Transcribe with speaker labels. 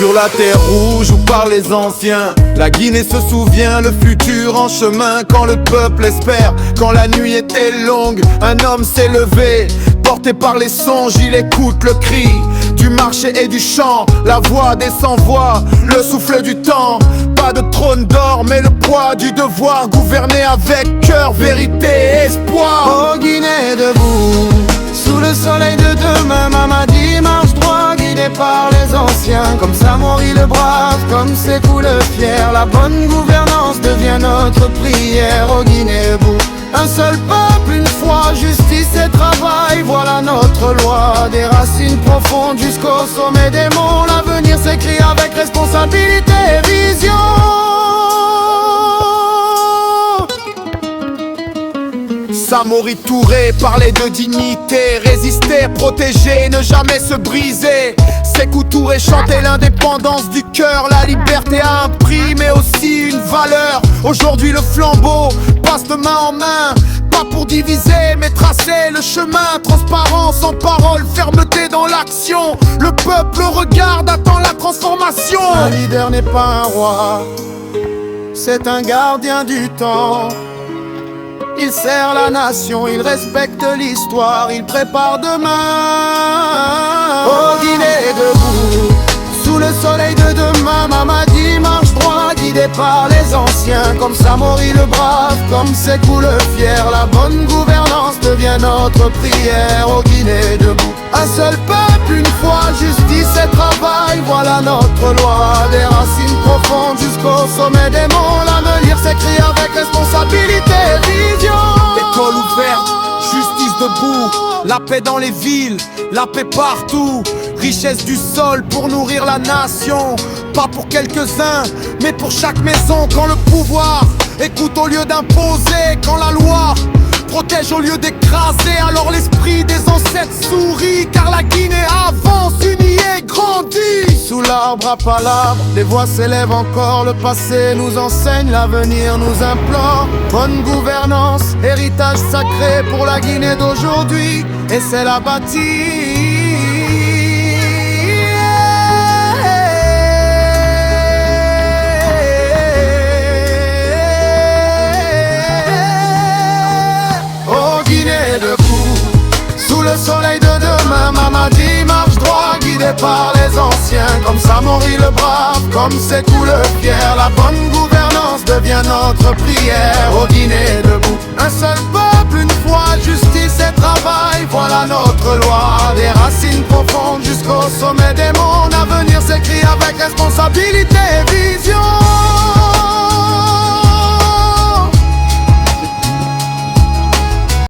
Speaker 1: Sur la terre rouge où parlent les anciens, la Guinée se souvient, le futur en chemin. Quand le peuple espère, quand la nuit était longue, un homme s'est levé. Porté par les songes, il écoute le cri du marché et du chant, la voix des sans-voix, le souffle du temps. Pas de trône d'or, mais le poids du devoir. Gouverner avec cœur, vérité et espoir.
Speaker 2: Oh Guinée debout, sous le soleil de demain, Mamadi marche droit, guidé par les anciens. Comme Samori le brave, comme Sékou le fier, la bonne gouvernance devient notre prière. Oh Guinée debout, un seul peuple, une foi, justice et travail, voilà notre loi. Des racines profondes jusqu'au sommet des monts, l'avenir s'écrit avec responsabilité et vision.
Speaker 1: Samori Touré parlait de dignité, résister, protéger, ne jamais se briser. Sékou Touré chantait l'indépendance du cœur, la liberté a un prix mais aussi une valeur. Aujourd'hui le flambeau passe de main en main, pas pour diviser mais tracer le chemin. Transparence en parole, fermeté dans l'action. Le peuple regarde, attend la transformation.
Speaker 2: Un leader n'est pas un roi, c'est un gardien du temps. Il sert la nation, il respecte l'histoire, il prépare demain. Oh Guinée debout, sous le soleil de demain, Mamadi marche droit, guidé par les anciens. Comme Samori le brave, comme Sékou le fier, la bonne gouvernance devient notre prière. Oh Guinée debout, un seul peuple, une foi, justice et travail, voilà notre loi. Des racines profondes jusqu'au sommet des monts, l'avenir s'écrit avec responsabilité et vision.
Speaker 1: École ouverte, justice debout, la paix dans les villes, la paix partout. Richesse du sol pour nourrir la nation, pas pour quelques-uns, mais pour chaque maison. Quand le pouvoir écoute au lieu d'imposer, quand la loi protège au lieu d'écraser, alors l'esprit des ancêtres sourit, car la Guinée avance, unie et grandit.
Speaker 2: Sous l'arbre à palabres, les voix s'élèvent encore, le passé nous enseigne, l'avenir nous implore. Bonne gouvernance, héritage sacré pour la Guinée d'aujourd'hui, et c'est la bâtie. Sous le soleil de demain, Mamadi marche droit, guidé par les anciens. Comme Samori le brave, comme Sékou le fier, la bonne gouvernance devient notre prière. Oh Guinée debout, un seul peuple, une foi, justice et travail, voilà notre loi. Des racines profondes jusqu'au sommet des monts, l'avenir s'écrit avec responsabilité et vision.